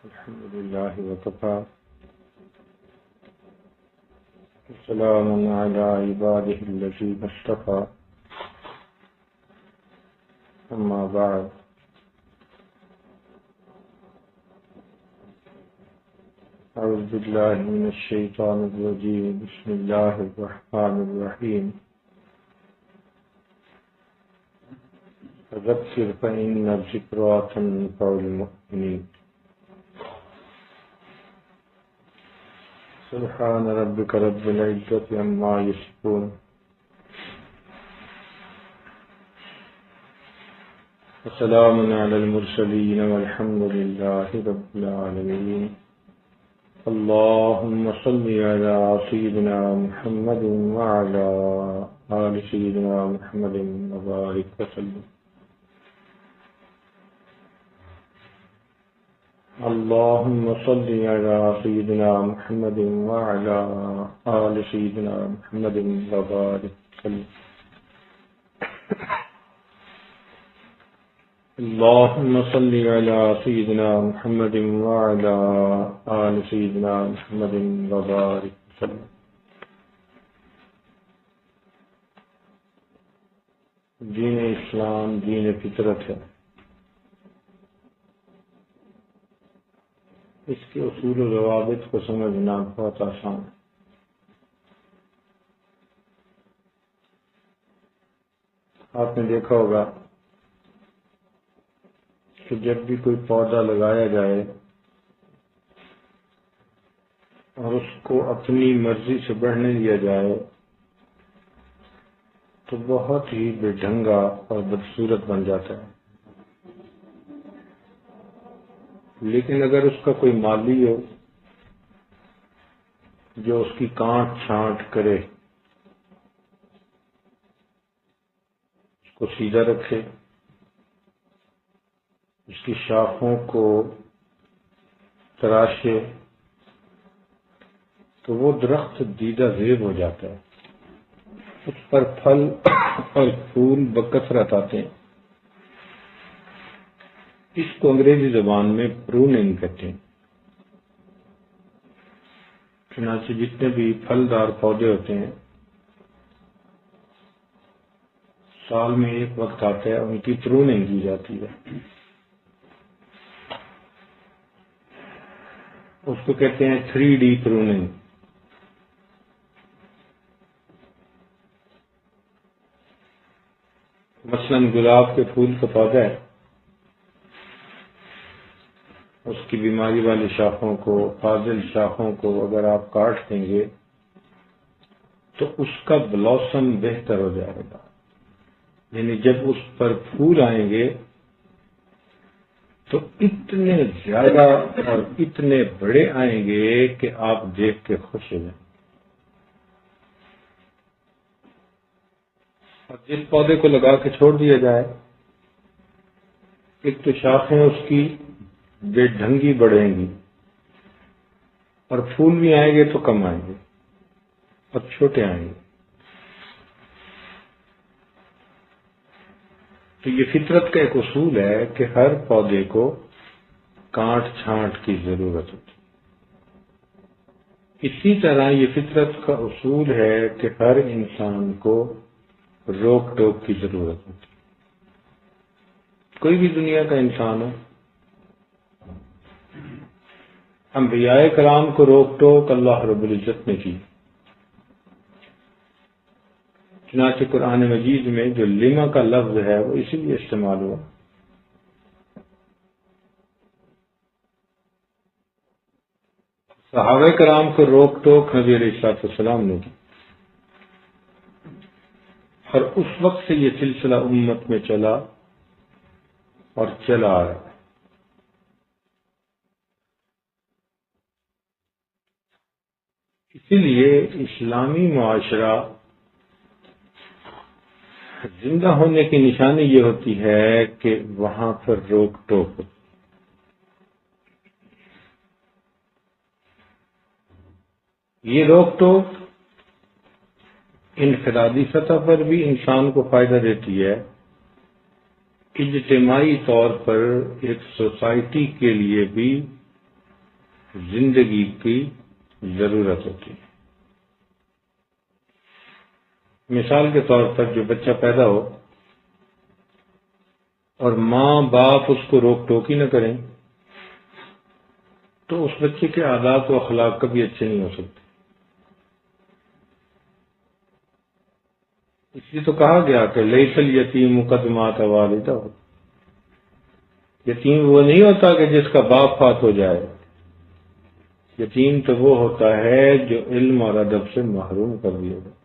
الحمد لله وكفى وسلام على عباده الذين اصطفى أما بعد أعوذ بالله من الشيطان الرجيم بسم الله الرحمن الرحيم فذكر فإن الذكرى تنفع المؤمنين سبحان ربك رب العزة عما يصفون وسلام على المرسلين والحمد لله رب العالمين اللهم صل على سيدنا محمد وعلى آل سيدنا محمد وبارك وسلم اللهم صل على سيدنا محمد وعلى آل سيدنا محمد وبارك وسلم اللهم صل على سيدنا محمد وعلى آل سيدنا محمد وبارك وسلم دین اسلام دین فطرت ہے. اس کے اصول و ضوابط کو سمجھنا بہت آسان ہے. آپ نے دیکھا ہوگا کہ جب بھی کوئی پودا لگایا جائے اور اس کو اپنی مرضی سے بڑھنے دیا جائے تو بہت ہی بے ڈھنگا اور بدصورت بن جاتا ہے. لیکن اگر اس کا کوئی مالی ہو جو اس کی کاٹ چھانٹ کرے، اس کو سیدھا رکھے، اس کی شاخوں کو تراشے، تو وہ درخت دیدہ زیب ہو جاتا ہے. اس پر پھل اور پھول بکثرت آتے ہیں. اس کو انگریزی زبان میں پروننگ کہتے ہیں. چنانچہ جتنے بھی پھلدار پودے ہوتے ہیں سال میں ایک وقت آتا ہے ان کی پروننگ کی جاتی ہے. اس کو کہتے ہیں 3D پروننگ. مثلاً گلاب کے پھول کا پودا ہے، اس کی بیماری والی شاخوں کو، فاضل شاخوں کو اگر آپ کاٹ دیں گے تو اس کا بلاسم بہتر ہو جائے گا. یعنی جب اس پر پھول آئیں گے تو اتنے زیادہ اور اتنے بڑے آئیں گے کہ آپ دیکھ کے خوش ہو جائیں. اور جس پودے کو لگا کے چھوڑ دیا جائے، ایک تو شاخیں اس کی بے ڈھنگی بڑھیں گی اور پھول بھی آئیں گے تو کم آئیں گے اور چھوٹے آئیں گے. تو یہ فطرت کا ایک اصول ہے کہ ہر پودے کو کاٹ چھانٹ کی ضرورت ہوتی. اسی طرح یہ فطرت کا اصول ہے کہ ہر انسان کو روک ٹوک کی ضرورت ہوتی. کوئی بھی دنیا کا انسان ہو، انبیاء کرام کو روک ٹوک اللہ رب العزت نے کی. چنانچہ قرآن مجید میں جو لما کا لفظ ہے وہ اسی لیے استعمال ہوا. صحابہ کرام کو روک ٹوک نبی علیہ السلام نے کی، اور اس وقت سے یہ سلسلہ امت میں چلا اور چلا آ رہا ہے. اسی لیے اسلامی معاشرہ زندہ ہونے کی نشانی یہ ہوتی ہے کہ وہاں پر روک ٹوک ہوتی. یہ روک ٹوک انفرادی سطح پر بھی انسان کو فائدہ دیتی ہے، اجتماعی طور پر ایک سوسائٹی کے لیے بھی زندگی کی ضرورت ہوتی ہے۔ مثال کے طور پر جو بچہ پیدا ہو اور ماں باپ اس کو روک ٹوکی نہ کریں تو اس بچے کے عادات و اخلاق کبھی اچھے نہیں ہو سکتے۔ اس لیے تو کہا گیا کہ لیس الیتیم قد مات والدہ، یتیم وہ نہیں ہوتا کہ جس کا باپ فات ہو جائے، یتیم تو وہ ہوتا ہے جو علم اور ادب سے محروم کر دیا جائے۔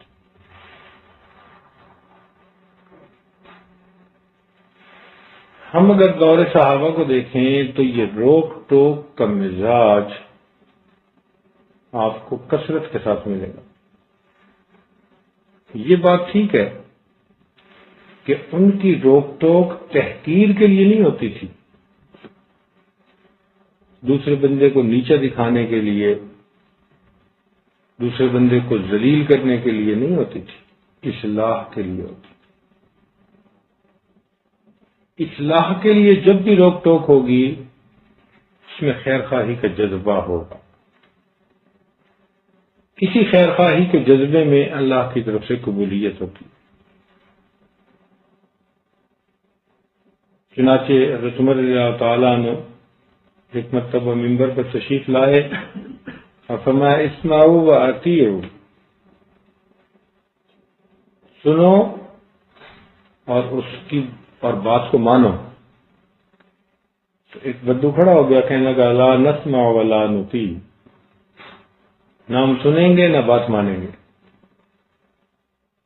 ہم اگر دور صحابہ کو دیکھیں تو یہ روک ٹوک کا مزاج آپ کو کثرت کے ساتھ ملے گا۔ یہ بات ٹھیک ہے کہ ان کی روک ٹوک تحقیر کے لیے نہیں ہوتی تھی، دوسرے بندے کو نیچا دکھانے کے لیے، دوسرے بندے کو ذلیل کرنے کے لیے نہیں ہوتی تھی، اصلاح کے لیے ہوتی۔ اصلاح کے لیے جب بھی روک ٹوک ہوگی اس میں خیر خواہی کا جذبہ ہوگا، کسی خیر خواہی کے جذبے میں اللہ کی طرف سے قبولیت ہوتی۔ چنانچہ حضرت عمر رضی اللہ تعالیٰ عنہ ایک مرتبہ ممبر پر تشریف لائے اور فرمایا اسمعوا واطیعوا، سنو اور بات کو مانو۔ تو ایک بدو کھڑا ہو گیا، کہنے لگا لا نسمع ولا نطیع، نہ ہم سنیں گے نہ بات مانیں گے۔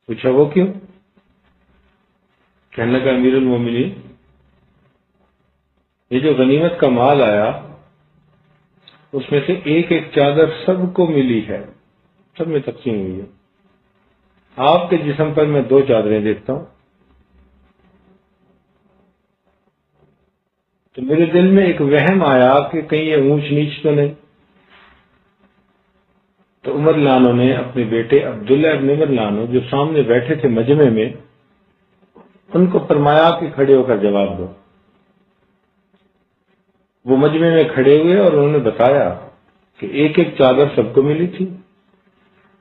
پوچھا وہ کیوں؟ کہنے لگا امیر المومنین، یہ جو غنیمت کا مال آیا اس میں سے ایک ایک چادر سب کو ملی ہے، سب میں تقسیم ہوئی ہے، آپ کے جسم پر میں 2 چادریں دیکھتا ہوں۔ تو میرے دل میں ایک وہم آیا کہ کہیں یہ اونچ نیچ تو نہیں۔ تو عمر لانو نے اپنے بیٹے عبداللہ ابن عمر لانو جو سامنے بیٹھے تھے مجمع میں، ان کو فرمایا کہ کھڑے ہو کر جواب دو۔ وہ مجمع میں کھڑے ہوئے اور انہوں نے بتایا کہ ایک ایک چادر سب کو ملی تھی،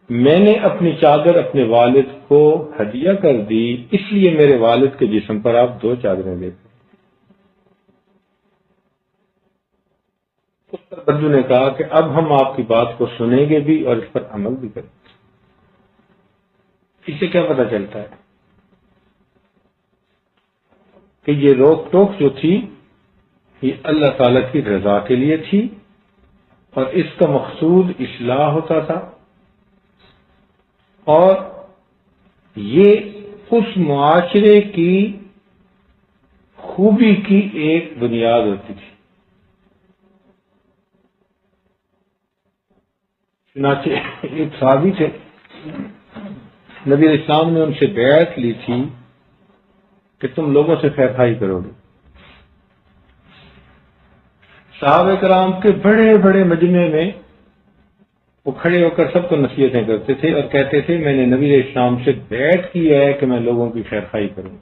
میں نے اپنی چادر اپنے والد کو ہدیہ کر دی، اس لیے میرے والد کے جسم پر آپ 2 چادریں دیتے۔ اس پر بدو نے کہا کہ اب ہم آپ کی بات کو سنیں گے بھی اور اس پر عمل بھی کریں گے۔ اس سے کیا پتہ چلتا ہے کہ یہ روک ٹوک جو تھی یہ اللہ تعالی کی رضا کے لیے تھی اور اس کا مقصود اصلاح ہوتا تھا، اور یہ اس معاشرے کی خوبی کی ایک بنیاد ہوتی تھی۔ چنانچہ ایک صحابی تھے، نبی اسلام نے ان سے بیعت لی تھی کہ تم لوگوں سے خیر خواہی کرو گے۔ صحابہ کرام کے بڑے بڑے مجمع میں وہ کھڑے ہو کر سب کو نصیحتیں کرتے تھے اور کہتے تھے میں نے نبی اسلام سے بیعت کی ہے کہ میں لوگوں کی خیر خواہی کروں۔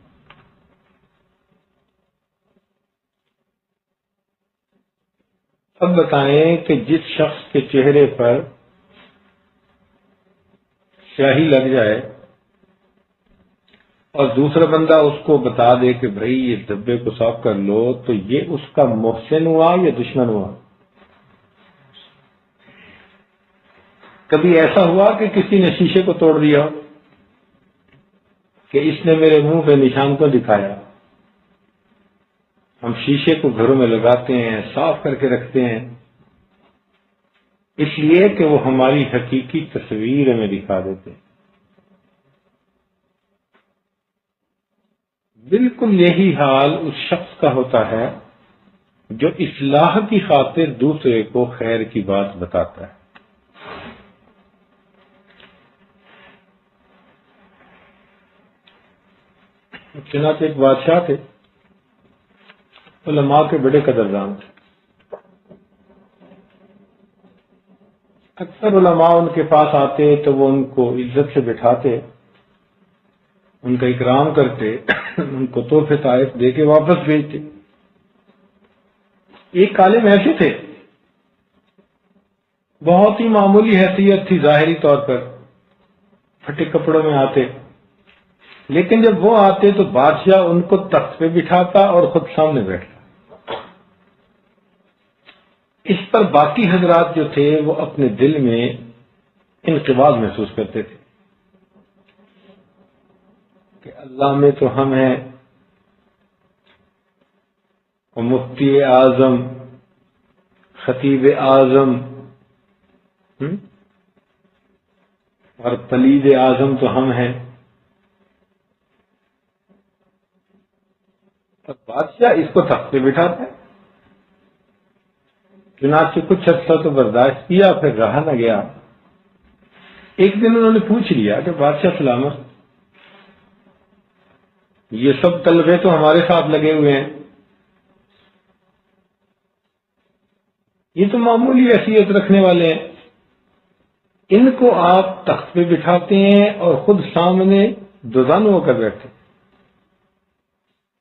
اب بتائیں کہ جس شخص کے چہرے پر سیاہی لگ جائے اور دوسرا بندہ اس کو بتا دے کہ بھائی یہ ڈبے کو صاف کر لو، تو یہ اس کا محسن ہوا یا دشمن ہوا؟ کبھی ایسا ہوا کہ کسی نے شیشے کو توڑ دیا کہ اس نے میرے منہ پہ نشان کو دکھایا؟ ہم شیشے کو گھروں میں لگاتے ہیں، صاف کر کے رکھتے ہیں، اس لیے کہ وہ ہماری حقیقی تصویر ہمیں دکھا دیتے ہیں۔ بالکل یہی حال اس شخص کا ہوتا ہے جو اصلاح کی خاطر دوسرے کو خیر کی بات بتاتا ہے۔ چنانچہ ایک بادشاہ تھے، علماء کے بڑے قدردان تھے، اکثر علماء ان کے پاس آتے تو وہ ان کو عزت سے بٹھاتے، ان کا اکرام کرتے، ان کو تحفے تحائف دے کے واپس بھیجتے۔ ایک عالم ایسے تھے بہت ہی معمولی حیثیت تھی ظاہری طور پر، پھٹے کپڑوں میں آتے، لیکن جب وہ آتے تو بادشاہ ان کو تخت پہ بٹھاتا اور خود سامنے بیٹھتا۔ اس پر باقی حضرات جو تھے وہ اپنے دل میں انقباض محسوس کرتے تھے کہ اللہ میں تو ہم ہیں، اور مفتی اعظم، خطیب اعظم اور پلید اعظم تو ہم ہیں، اور بادشاہ اس کو تخت پہ بٹھاتا ہے۔ چنانچہ کچھ عرصہ تو برداشت کیا، پھر رہا نہ گیا۔ ایک دن انہوں نے پوچھ لیا کہ بادشاہ سلامت، یہ سب طلبے تو ہمارے ساتھ لگے ہوئے ہیں، یہ تو معمولی حیثیت رکھنے والے ہیں، ان کو آپ تخت پہ بٹھاتے ہیں اور خود سامنے دوزانو ہو کر بیٹھتے ہیں،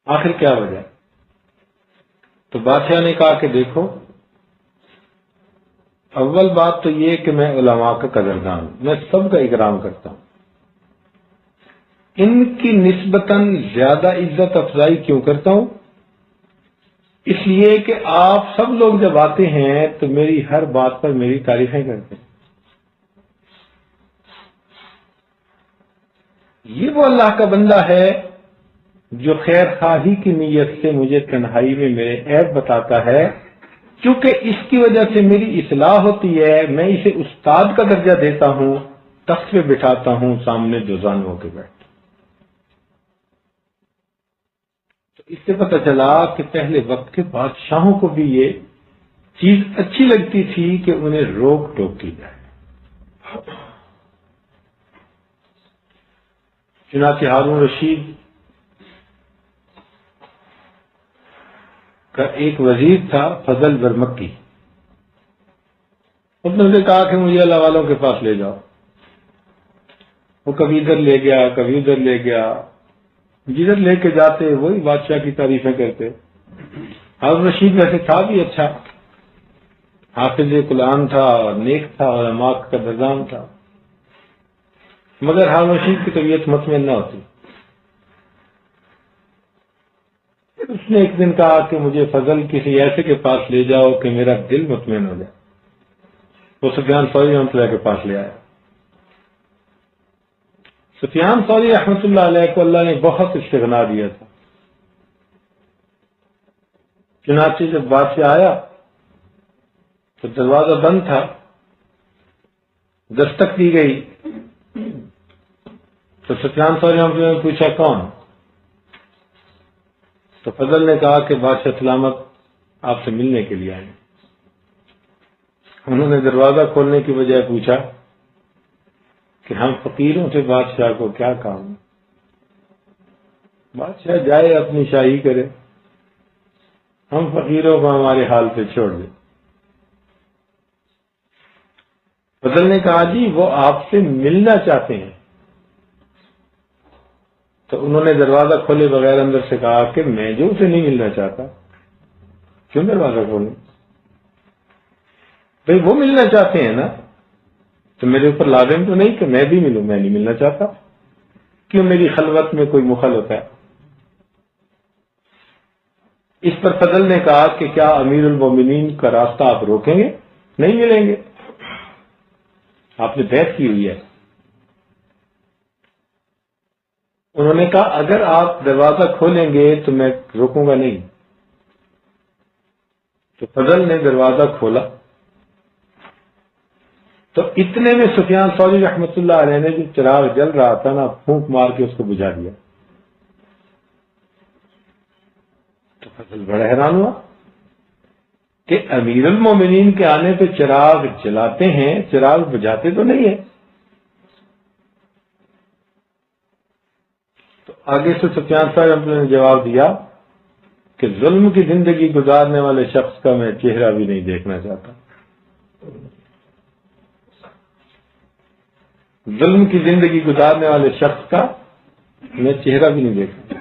آخر کیا وجہ؟ تو بادشاہ نے کہا کہ دیکھو، اول بات تو یہ کہ میں علماء کا قدردان ہوں، میں سب کا اکرام کرتا ہوں، ان کی نسبتاً زیادہ عزت افزائی کیوں کرتا ہوں؟ اس لیے کہ آپ سب لوگ جب آتے ہیں تو میری ہر بات پر میری تعریفیں کرتے ہیں۔ یہ وہ اللہ کا بندہ ہے جو خیر خواہی کی نیت سے مجھے تنہائی میں میرے عیب بتاتا ہے، کیونکہ اس کی وجہ سے میری اصلاح ہوتی ہے، میں اسے استاد کا درجہ دیتا ہوں، تخت پہ بٹھاتا ہوں، سامنے دوزانو ہو کے بیٹھتا ہوں۔ تو اس سے پتہ چلا کہ پہلے وقت کے بادشاہوں کو بھی یہ چیز اچھی لگتی تھی کہ انہیں روک ٹوک کی جائے۔ چنانچہ ہارون رشید کا ایک وزیر تھا فضل برمکی، اس نے اسے کہا کہ مجھے اللہ والوں کے پاس لے جاؤ۔ وہ کبھی ادھر لے گیا، کبھی ادھر لے گیا، جدھر لے کے جاتے وہی بادشاہ کی تعریفیں کرتے۔ ہارون رشید ویسے تھا بھی اچھا، حافظ قرآن تھا، نیک تھا، علماء کا قدردان تھا، مگر ہارون رشید کی طبیعت مطمئن نہ ہوتی۔ اس نے ایک دن کہا کہ مجھے فضل کسی ایسے کے پاس لے جاؤ کہ میرا دل مطمئن ہو جائے۔ وہ سفیان ثوری رحمۃ اللہ کے پاس لے آیا۔ سفیان ثوری رحمۃ اللہ علیہ کو اللہ نے بہت استغنا دیا تھا۔ چنانچہ جب بادشاہ آیا تو دروازہ بند تھا، دستک دی گئی تو سفیان ثوری رحمۃ اللہ نے پوچھا کون؟ تو فضل نے کہا کہ بادشاہ سلامت آپ سے ملنے کے لیے آئے۔ انہوں نے دروازہ کھولنے کی بجائے پوچھا کہ ہم فقیروں سے بادشاہ کو کیا کام؟ بادشاہ جائے اپنی شاہی کرے، ہم فقیروں کو ہمارے حال پہ چھوڑ دیں۔ فضل نے کہا جی وہ آپ سے ملنا چاہتے ہیں۔ تو انہوں نے دروازہ کھولے بغیر اندر سے کہا کہ میں جو اسے نہیں ملنا چاہتا، کیوں دروازہ کھولوں؟ بھئی وہ ملنا چاہتے ہیں نا، تو میرے اوپر لازم تو نہیں کہ میں بھی ملوں، میں نہیں ملنا چاہتا، کیوں میری خلوت میں کوئی مخل ہوتا ہے؟ اس پر فضل نے کہا کہ کیا امیر المومنین کا راستہ آپ روکیں گے؟ نہیں ملیں گے، آپ نے بیعت کی ہوئی ہے۔ انہوں نے کہا اگر آپ دروازہ کھولیں گے تو میں روکوں گا نہیں۔ تو فضل نے دروازہ کھولا تو اتنے میں سفیان ثوری رحمۃ اللہ علیہ نے جو چراغ جل رہا تھا نا، پھونک مار کے اس کو بجھا دیا۔ تو فضل بڑا حیران ہوا کہ امیر المومنین کے آنے پہ چراغ جلاتے ہیں، چراغ بجھاتے تو نہیں ہے۔ تو آگے سے سفیان صاحب نے جواب دیا کہ ظلم کی زندگی گزارنے والے شخص کا میں چہرہ بھی نہیں دیکھنا چاہتا، ظلم کی زندگی گزارنے والے شخص کا میں چہرہ بھی نہیں دیکھتا۔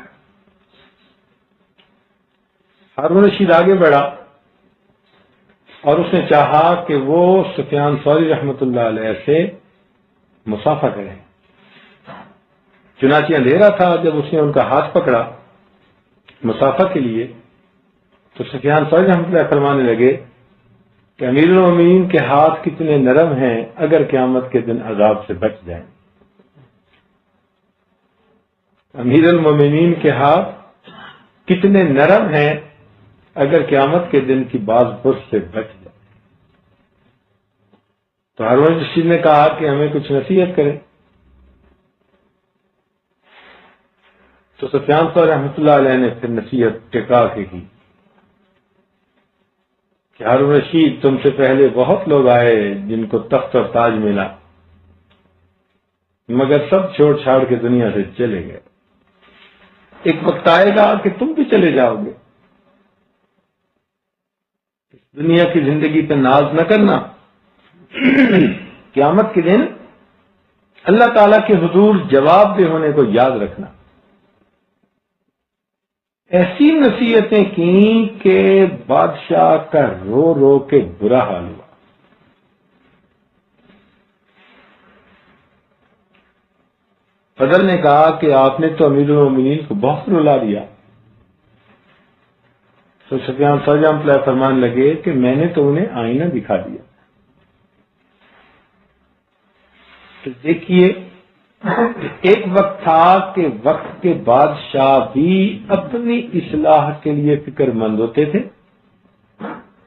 ہارون رشید آگے بڑھا اور اس نے چاہا کہ وہ سفیان ثوری رحمۃ اللہ علیہ سے مصافحہ کریں. چنانچہ اندھیرا تھا، جب اس نے ان کا ہاتھ پکڑا مصافحہ کے لیے تو سفیان ثوری رحمۃ اللہ فرمانے لگے کہ امیر المومنین کے ہاتھ کتنے نرم ہیں اگر قیامت کے دن عذاب سے بچ جائیں. امیر المومنین کے ہاتھ کتنے نرم ہیں اگر قیامت کے دن کی باز برس سے بچ جائے. تو ہارون رشید نے کہا کہ ہمیں کچھ نصیحت کرے. تو سفیان ثوری رحمۃ اللہ علیہ نے پھر نصیحت ٹکا کے کی کہ ہارون رشید، تم سے پہلے بہت لوگ آئے جن کو تخت اور تاج ملا، مگر سب چھوڑ چھاڑ کے دنیا سے چلے گئے. ایک وقت آئے گا کہ تم بھی چلے جاؤ گے. اس دنیا کی زندگی پہ ناز نہ کرنا. قیامت کے دن اللہ تعالیٰ کے حضور جواب دہ ہونے کو یاد رکھنا. ایسی نصیحتیں کی کہ بادشاہ کا رو رو کے برا حال ہوا. فضل نے کہا کہ آپ نے تو امیر المومنین کو بہت رلا دیا. تو سفیان ثوری رحمۃ اللہ فرمان لگے کہ میں نے تو انہیں آئینہ دکھا دیا. تو دیکھیے، ایک وقت تھا کہ وقت کے بادشاہ بھی اپنی اصلاح کے لیے فکر مند ہوتے تھے،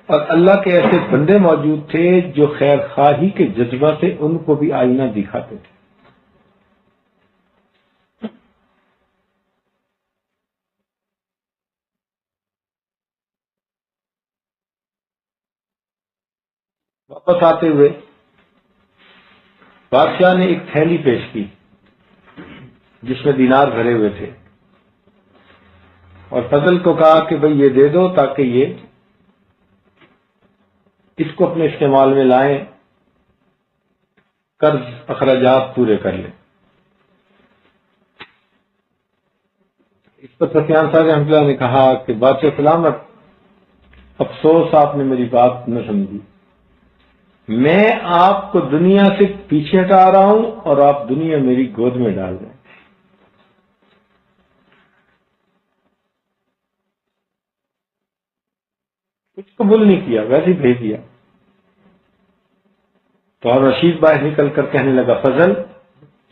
اور اللہ کے ایسے بندے موجود تھے جو خیر خواہی کے جذبہ سے ان کو بھی آئینہ دکھاتے تھے. واپس آتے ہوئے بادشاہ نے ایک تھیلی پیش کی جس میں دینار بھرے ہوئے تھے، اور فضل کو کہا کہ بھئی یہ دے دو تاکہ یہ اس کو اپنے استعمال میں لائیں، قرض اخراجات پورے کر لیں. اس پر سفیان ثوری رحمۃ اللہ نے کہا کہ بادشاہ سلامت، افسوس آپ نے میری بات نہ سمجھی. میں آپ کو دنیا سے پیچھے ہٹا رہا ہوں اور آپ دنیا میری گود میں ڈال رہے ہیں. کچھ قبول نہیں کیا، ویسے ہی بھیج دیا. تو اور رشید باہر نکل کر کہنے لگا، فضل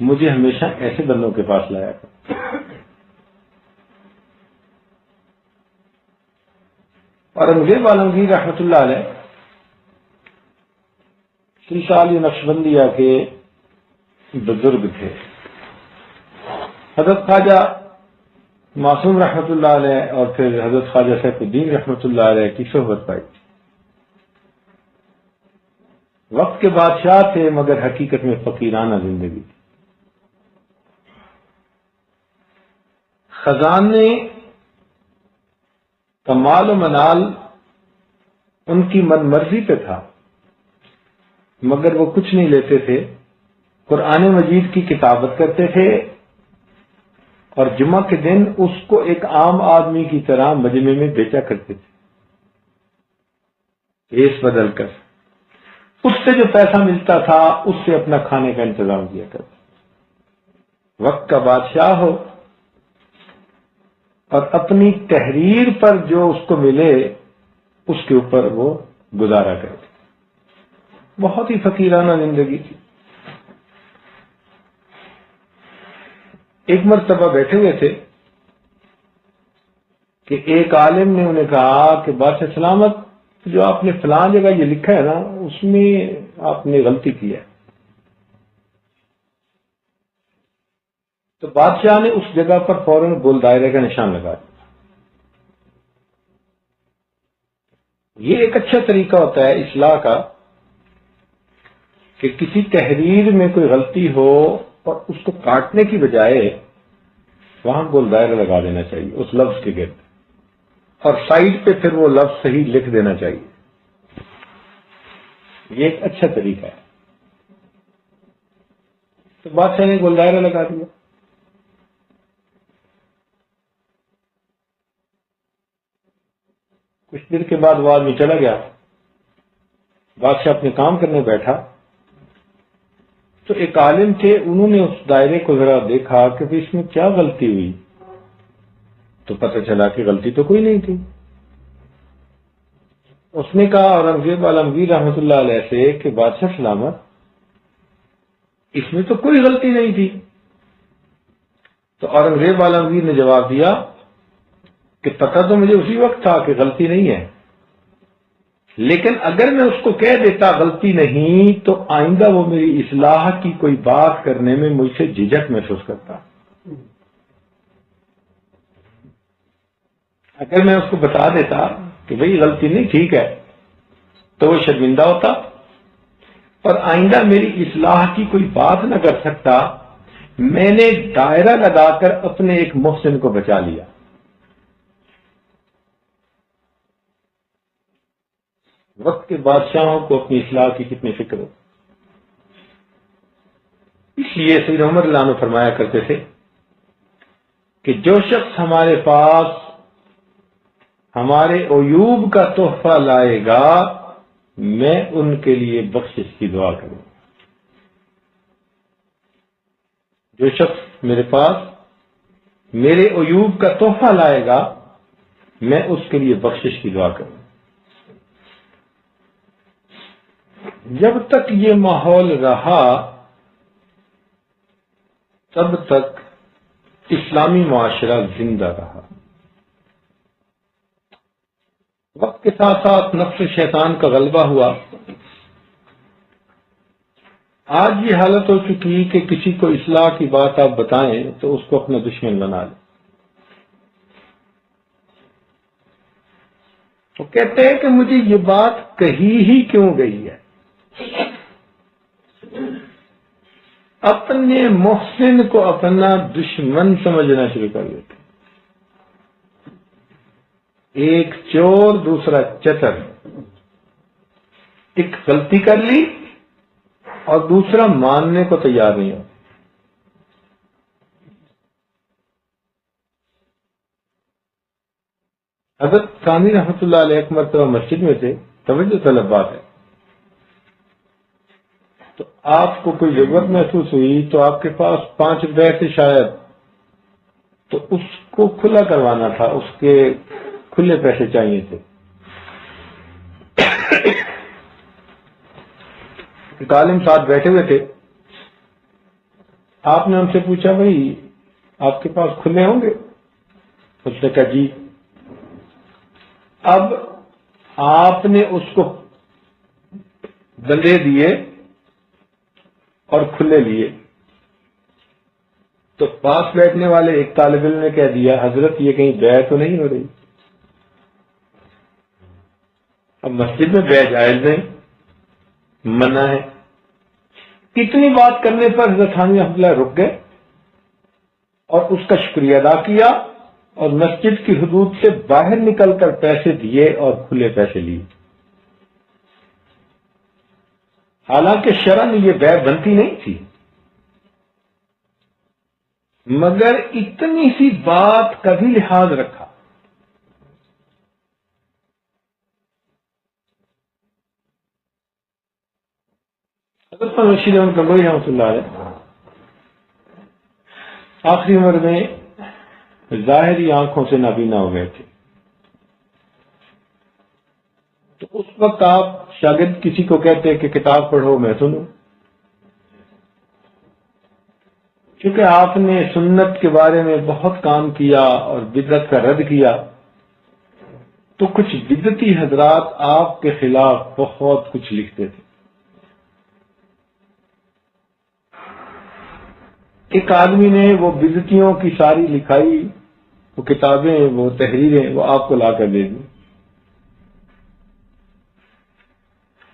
مجھے ہمیشہ ایسے بندوں کے پاس لایا کر. اور انگریز عالمگیر رحمۃ اللہ علیہ سلسال نقشبندیہ کے بزرگ تھے. حضرت خواجہ معصوم رحمۃ اللہ علیہ اور پھر حضرت خواجہ سیف الدین رحمۃ اللہ علیہ کی صحبت پائی. وقت کے بادشاہ تھے مگر حقیقت میں فقیرانہ زندگی تھی. خزانے کا مال و منال ان کی من مرضی پہ تھا، مگر وہ کچھ نہیں لیتے تھے. قرآن مجید کی کتابت کرتے تھے اور جمعہ کے دن اس کو ایک عام آدمی کی طرح مجمع میں بیچا کرتے تھے، کیس بدل کر. اس سے جو پیسہ ملتا تھا اس سے اپنا کھانے کا انتظام کیا کرتے. وقت کا بادشاہ ہو اور اپنی تحریر پر جو اس کو ملے اس کے اوپر وہ گزارا کرتے. بہت ہی فقیرانہ زندگی تھی. ایک مرتبہ بیٹھے ہوئے تھے کہ ایک عالم نے انہیں کہا کہ بادشاہ سلامت، جو آپ نے فلاں جگہ یہ لکھا ہے نا اس میں آپ نے غلطی کی ہے. تو بادشاہ نے اس جگہ پر فوراً گول دائرے کا نشان لگا دیا. یہ ایک اچھا طریقہ ہوتا ہے اصلاح کا کہ کسی تحریر میں کوئی غلطی ہو اور اس کو کاٹنے کی بجائے وہاں گول دائرہ لگا دینا چاہیے اس لفظ کے گرد، اور سائڈ پہ پھر وہ لفظ صحیح لکھ دینا چاہیے. یہ ایک اچھا طریقہ ہے. تو بادشاہ نے گول دائرہ لگا دیا. کچھ دیر کے بعد وہ آدمی چلا گیا. بادشاہ اپنے کام کرنے بیٹھا تو ایک عالم تھے، انہوں نے اس دائرے کو ذرا دیکھا کہ اس میں کیا غلطی ہوئی، تو پتہ چلا کہ غلطی تو کوئی نہیں تھی۔ اس نے کہا اورنگزیب عالمگیر رحمۃ اللہ علیہ سے کہ بادشاہ سلامت، اس میں تو کوئی غلطی نہیں تھی۔ تو اورنگزیب عالمگیر نے جواب دیا کہ پتہ تو مجھے اسی وقت تھا کہ غلطی نہیں ہے، لیکن اگر میں اس کو کہہ دیتا غلطی نہیں تو آئندہ وہ میری اصلاح کی کوئی بات کرنے میں مجھ سے جھجک محسوس کرتا۔ اگر میں اس کو بتا دیتا کہ بھئی غلطی نہیں، ٹھیک ہے، تو وہ شرمندہ ہوتا اور آئندہ میری اصلاح کی کوئی بات نہ کر سکتا۔ میں نے دائرہ لگا کر اپنے ایک محسن کو بچا لیا۔ وقت کے بادشاہوں کو اپنی اصلاح کی کتنی فکر ہو، اس لیے سید عمر اللہ عنہ فرمایا کرتے تھے کہ جو شخص ہمارے پاس ہمارے عیوب کا تحفہ لائے گا میں ان کے لیے بخشش کی دعا کروں۔ جو شخص میرے پاس میرے عیوب کا تحفہ لائے گا میں اس کے لیے بخشش کی دعا کروں۔ جب تک یہ ماحول رہا تب تک اسلامی معاشرہ زندہ رہا۔ وقت کے ساتھ ساتھ نفس شیطان کا غلبہ ہوا۔ آج یہ حالت ہو چکی کہ کسی کو اصلاح کی بات آپ بتائیں تو اس کو اپنا دشمن بنا لیں۔ وہ کہتے ہیں کہ مجھے یہ بات کہی ہی کیوں گئی ہے۔ اپنے محسن کو اپنا دشمن سمجھنا شروع کر دیتے۔ ایک چور دوسرا چتر، ایک غلطی کر لی اور دوسرا ماننے کو تیار نہیں ہو۔ حضرت ثانی رحمۃ اللہ علیہ ایک مرتبہ مسجد میں تھے، توجہ طلب بات ہے، تو آپ کو کوئی ضرورت محسوس ہوئی تو آپ کے پاس 5 روپے تھے شاید، تو اس کو کھلا کروانا تھا، اس کے کھلے پیسے چاہیے تھے۔ ایک عالم ساتھ بیٹھے ہوئے تھے، آپ نے ان سے پوچھا بھائی آپ کے پاس کھلے ہوں گے؟ اس نے کہا جی۔ اب آپ نے اس کو بندے دیے اور کھلے لیے تو پاس بیٹھنے والے ایک طالب علم نے کہہ دیا حضرت یہ کہیں بیع تو نہیں ہو رہی؟ اب مسجد میں بیع جائز نہیں، منع ہے۔ اتنی بات کرنے پر حضرت ثانی رحمۃ اللہ رک گئے اور اس کا شکریہ ادا کیا اور مسجد کی حدود سے باہر نکل کر پیسے دیے اور کھلے پیسے لیے۔ حالانکہ شرعاً یہ بیع بنتی نہیں تھی، مگر اتنی سی بات کا بھی لحاظ رکھا۔ حضرت رشید احمد گنگوئی رحمۃ اللہ علیہ آخری عمر میں ظاہری آنکھوں سے نابینا ہو گئے تھے، تو اس وقت آپ شاگرد کسی کو کہتے کہ کتاب پڑھو میں سنوں، کیونکہ آپ نے سنت کے بارے میں بہت کام کیا اور بدعت کا رد کیا، تو کچھ بدعتی حضرات آپ کے خلاف بہت کچھ لکھتے تھے۔ ایک آدمی نے وہ بدعتیوں کی ساری لکھائی، وہ کتابیں، وہ تحریریں وہ آپ کو لا کر دے دی،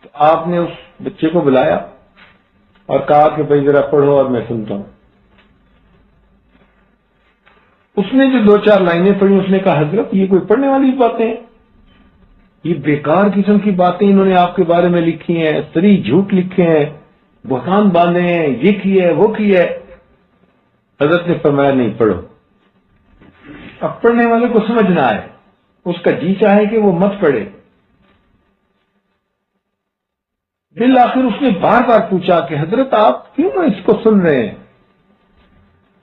تو آپ نے اس بچے کو بلایا اور کہا کہ بھائی ذرا پڑھو اور میں سنتا ہوں۔ اس نے جو 2-4 لائنیں پڑھی اس نے کہا حضرت یہ کوئی پڑھنے والی باتیں ہیں، یہ بیکار قسم کی باتیں انہوں نے آپ کے بارے میں لکھی ہیں، سری جھوٹ لکھے ہیں، بہتان باندھے ہیں، یہ کیا ہے وہ کیا ہے۔ حضرت نے فرمایا نہیں پڑھو، اب پڑھنے والے کو سمجھنا ہے، اس کا جی چاہے کہ وہ مت پڑھے۔ بالآخر اس نے بار بار پوچھا کہ حضرت آپ کیوں نہ اس کو سن رہے ہیں؟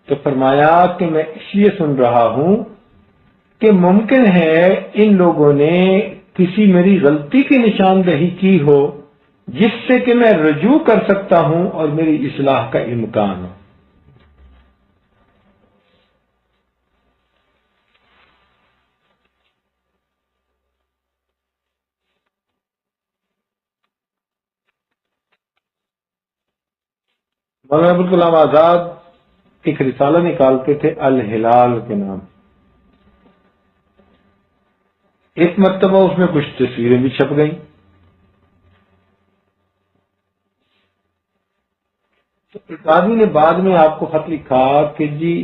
تو فرمایا کہ میں اس لیے سن رہا ہوں کہ ممکن ہے ان لوگوں نے کسی میری غلطی کی نشاندہی کی ہو جس سے کہ میں رجوع کر سکتا ہوں اور میری اصلاح کا امکان ہو۔ مولانا ابوالکلام آزاد ایک رسالہ نکالتے تھے الہلال کے نام۔ ایک مرتبہ اس میں کچھ تصویریں بھی چھپ گئیں، تو ایک آدمی نے بعد میں آپ کو خط لکھا کہ جی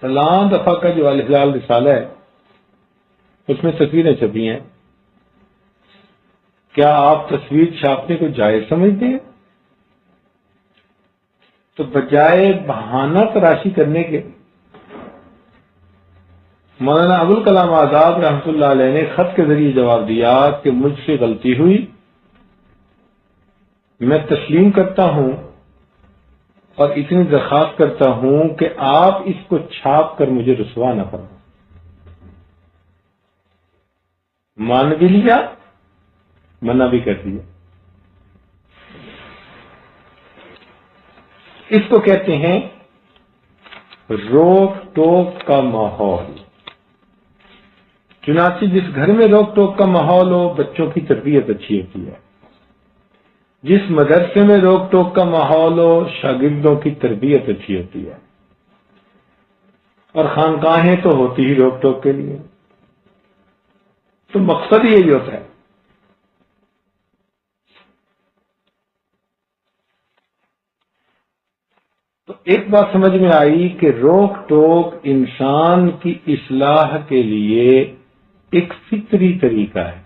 فلاں دفعہ کا جو الہلال رسالہ ہے اس میں تصویریں چھپی ہیں، کیا آپ تصویر چھاپنے کو جائز سمجھتے ہیں؟ تو بجائے بہانہ تراشی کرنے کے مولانا ابوالکلام آزاد رحمۃ اللہ علیہ نے خط کے ذریعے جواب دیا کہ مجھ سے غلطی ہوئی، میں تسلیم کرتا ہوں اور اتنی درخواست کرتا ہوں کہ آپ اس کو چھاپ کر مجھے رسوا نہ فرمائیں۔ مان بھی لیا، منع بھی کر دیا۔ اس کو کہتے ہیں روک ٹوک کا ماحول۔ چنانچہ جس گھر میں روک ٹوک کا ماحول ہو بچوں کی تربیت اچھی ہوتی ہے، جس مدرسے میں روک ٹوک کا ماحول ہو شاگردوں کی تربیت اچھی ہوتی ہے، اور خانقاہیں تو ہوتی ہی روک ٹوک کے لیے، تو مقصد یہی ہوتا ہے۔ تو ایک بات سمجھ میں آئی کہ روک ٹوک انسان کی اصلاح کے لیے ایک فطری طریقہ ہے۔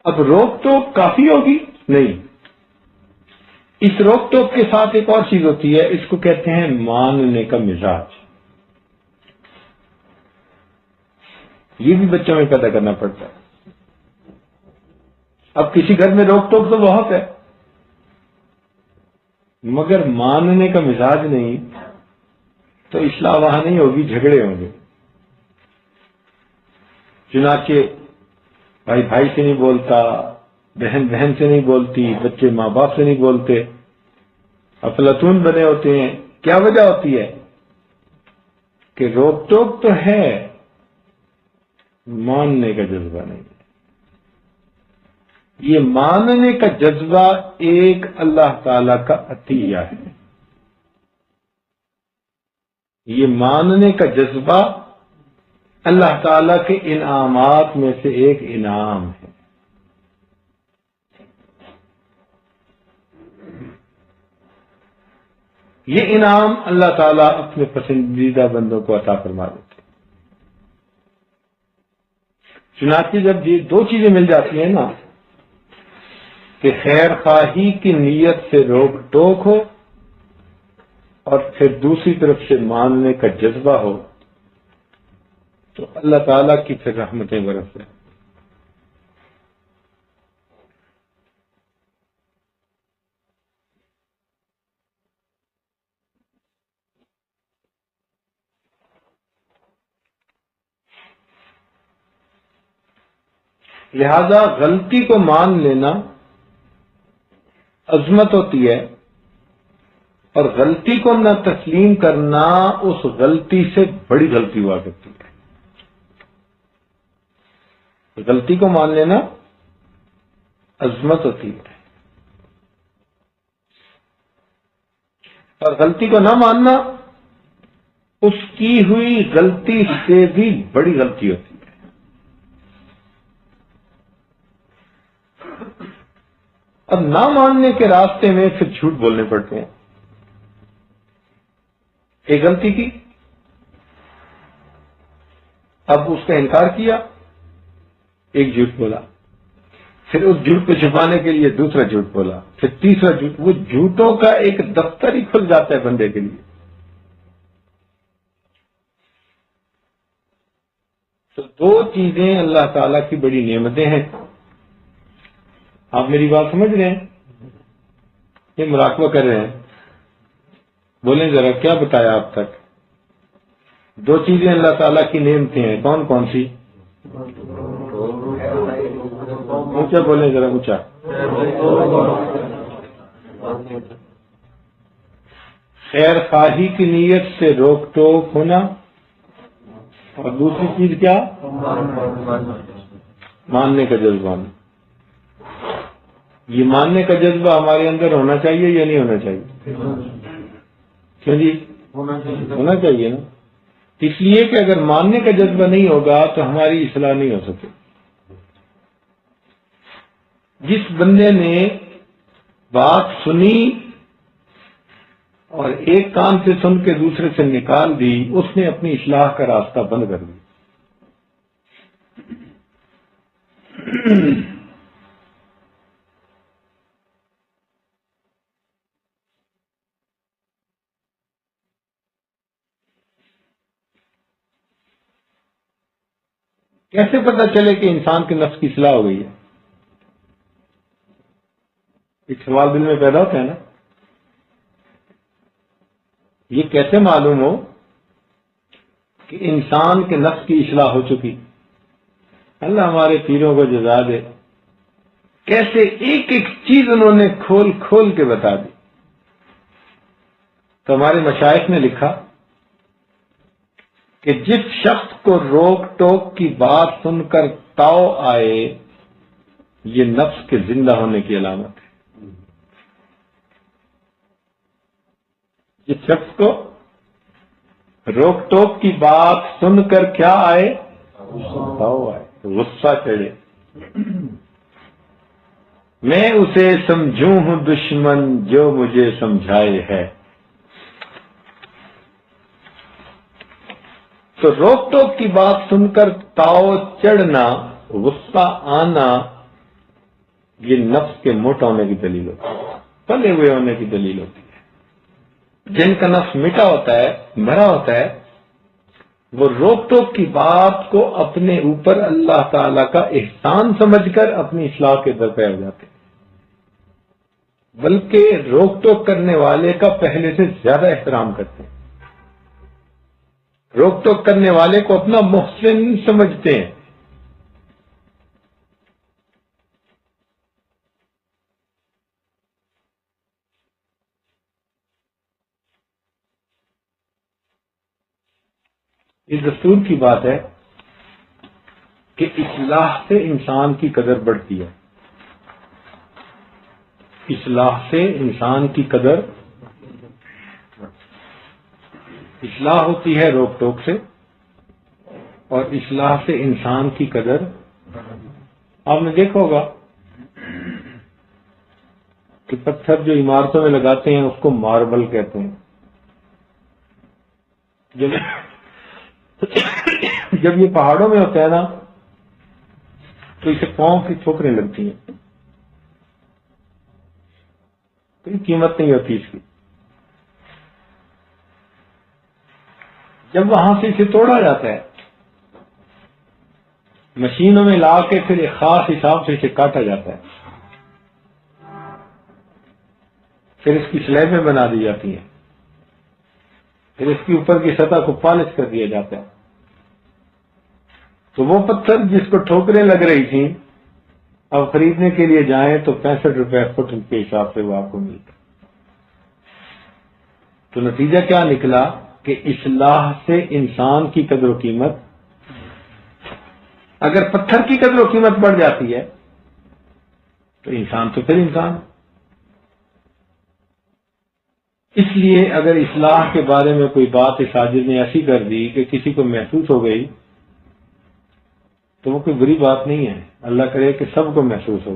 اب روک ٹوک کافی ہوگی؟ نہیں، اس روک ٹوک کے ساتھ ایک اور چیز ہوتی ہے، اس کو کہتے ہیں ماننے کا مزاج۔ یہ بھی بچوں میں پیدا کرنا پڑتا ہے۔ اب کسی گھر میں روک ٹوک تو بہت ہے، مگر ماننے کا مزاج نہیں، تو اصلاح وہاں نہیں ہوگی، جھگڑے ہوں گے۔ چنانچہ بھائی بھائی سے نہیں بولتا، بہن بہن سے نہیں بولتی، بچے ماں باپ سے نہیں بولتے، افلاطون بنے ہوتے ہیں۔ کیا وجہ ہوتی ہے؟ کہ روک ٹوک تو ہے، ماننے کا جذبہ نہیں ہے۔ یہ ماننے کا جذبہ ایک اللہ تعالی کا عطیہ ہے۔ یہ ماننے کا جذبہ اللہ تعالی کے انعامات میں سے ایک انعام ہے۔ یہ انعام اللہ تعالیٰ اپنے پسندیدہ بندوں کو عطا فرما دیتے ہیں۔ چنانچہ جب یہ دو چیزیں مل جاتی ہیں نا، کہ خیر خواہی کی نیت سے روک ٹوک ہو اور پھر دوسری طرف سے ماننے کا جذبہ ہو، تو اللہ تعالیٰ کی پھر رحمتیں برس ہیں۔ لہذا غلطی کو مان لینا عظمت ہوتی ہے، اور غلطی کو نہ تسلیم کرنا اس غلطی سے بڑی غلطی ہوا کرتی ہے۔ غلطی کو مان لینا عظمت ہوتی ہے، اور غلطی کو نہ ماننا اس کی ہوئی غلطی سے بھی بڑی غلطی ہوتی ہے۔ اب نہ ماننے کے راستے میں پھر جھوٹ بولنے پڑتے ہیں۔ ایک غلطی کی، اب اس کا انکار کیا، ایک جھوٹ بولا، پھر اس جھوٹ کو چھپانے کے لیے دوسرا جھوٹ بولا، پھر تیسرا جھوٹ، وہ جھوٹوں کا ایک دفتر ہی کھل جاتا ہے بندے کے لیے. تو دو چیزیں اللہ تعالیٰ کی بڑی نعمتیں ہیں. آپ میری بات سمجھ رہے ہیں؟ یہ مراقبہ کر رہے ہیں؟ بولیں ذرا کیا بتایا آپ تک؟ دو چیزیں اللہ تعالیٰ کی نعمتیں ہیں، کون کون سی؟ اونچا بولیں ذرا، اونچا. خیر خواہی کی نیت سے روک ٹوک ہونا، اور دوسری چیز کیا؟ ماننے کا جذبہ. یہ ماننے کا جذبہ ہمارے اندر ہونا چاہیے یا نہیں ہونا چاہیے؟ کیوں جی؟ ہونا چاہیے نا. اس لیے کہ اگر ماننے کا جذبہ نہیں ہوگا تو ہماری اصلاح نہیں ہو سکے. جس بندے نے بات سنی اور ایک کان سے سن کے دوسرے سے نکال دی، اس نے اپنی اصلاح کا راستہ بند کر دیا. کیسے پتہ چلے کہ انسان کے نفس کی اصلاح ہو گئی ہے؟ ایک سوال دل میں پیدا ہوتا ہے نا، یہ کیسے معلوم ہو کہ انسان کے نفس کی اصلاح ہو چکی؟ اللہ ہمارے پیروں کو جزا دے، کیسے ایک ایک چیز انہوں نے کھول کھول کے بتا دی. تو ہمارے مشائخ نے لکھا کہ جس شخص کو روک ٹوک کی بات سن کر تاؤ آئے، یہ نفس کے زندہ ہونے کی علامت ہے. جس شخص کو روک ٹوک کی بات سن کر کیا آئے؟ تاؤ آئے، غصہ چڑھے. میں اسے سمجھوں ہوں دشمن جو مجھے سمجھائے ہے. تو روک ٹوک کی بات سن کر تاؤ چڑھنا، غصہ آنا، یہ نفس کے موٹا ہونے کی دلیل ہوتی ہے، پلے ہوئے ہونے کی دلیل ہوتی ہے. جن کا نفس مٹا ہوتا ہے، بھرا ہوتا ہے، وہ روک ٹوک کی بات کو اپنے اوپر اللہ تعالی کا احسان سمجھ کر اپنی اصلاح کے درپے ہو جاتے ہیں، بلکہ روک ٹوک کرنے والے کا پہلے سے زیادہ احترام کرتے ہیں. روک ٹوک کرنے والے کو اپنا محسن سمجھتے ہیں. اس دستور کی بات ہے کہ اصلاح سے انسان کی قدر بڑھتی ہے. اصلاح سے انسان کی قدر، اصلاح ہوتی ہے روک ٹوک سے، اور اصلاح سے انسان کی قدر. آپ نے دیکھا ہوگا کہ پتھر جو عمارتوں میں لگاتے ہیں اس کو ماربل کہتے ہیں. جب یہ پہاڑوں میں ہوتا ہے نا تو اسے پاؤں کی ٹھوکریں لگتی ہیں، کوئی قیمت نہیں ہوتی اس کی. جب وہاں سے اسے توڑا جاتا ہے، مشینوں میں لا کے پھر ایک خاص حساب سے اسے کاٹا جاتا ہے، پھر اس کی سلیبیں بنا دی جاتی ہیں، پھر اس کی اوپر کی سطح کو پالش کر دیا جاتا ہے. تو وہ پتھر جس کو ٹھوکریں لگ رہی تھیں، اب خریدنے کے لیے جائیں تو 65 روپے فٹ کے حساب سے وہ آپ کو ملتا. تو نتیجہ کیا نکلا کہ اصلاح سے انسان کی قدر و قیمت، اگر پتھر کی قدر و قیمت بڑھ جاتی ہے تو انسان تو پھر انسان. اس لیے اگر اصلاح کے بارے میں کوئی بات اس عاجز نے ایسی کر دی کہ کسی کو محسوس ہو گئی تو وہ کوئی بری بات نہیں ہے. اللہ کرے کہ سب کو محسوس ہو.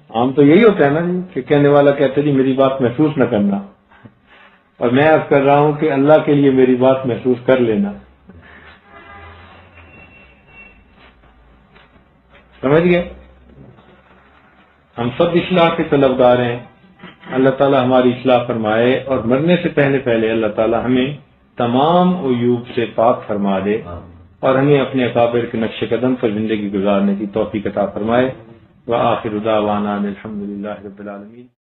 عام تو یہی ہوتا ہے نا جی کہ کہنے والا کہتے جی میری بات محسوس نہ کرنا، اور میں عرض کر رہا ہوں کہ اللہ کے لیے میری بات محسوس کر لینا. سمجھ گئے؟ ہم سب اصلاح کے طلبگار ہیں، اللہ تعالی ہماری اصلاح فرمائے، اور مرنے سے پہلے اللہ تعالی ہمیں تمام عیوب سے پاک فرما دے اور ہمیں اپنے اکابر کے نقش قدم پر زندگی گزارنے کی توفیق عطا فرمائے۔ وآخر دعوانا الحمدللہ رب العالمین۔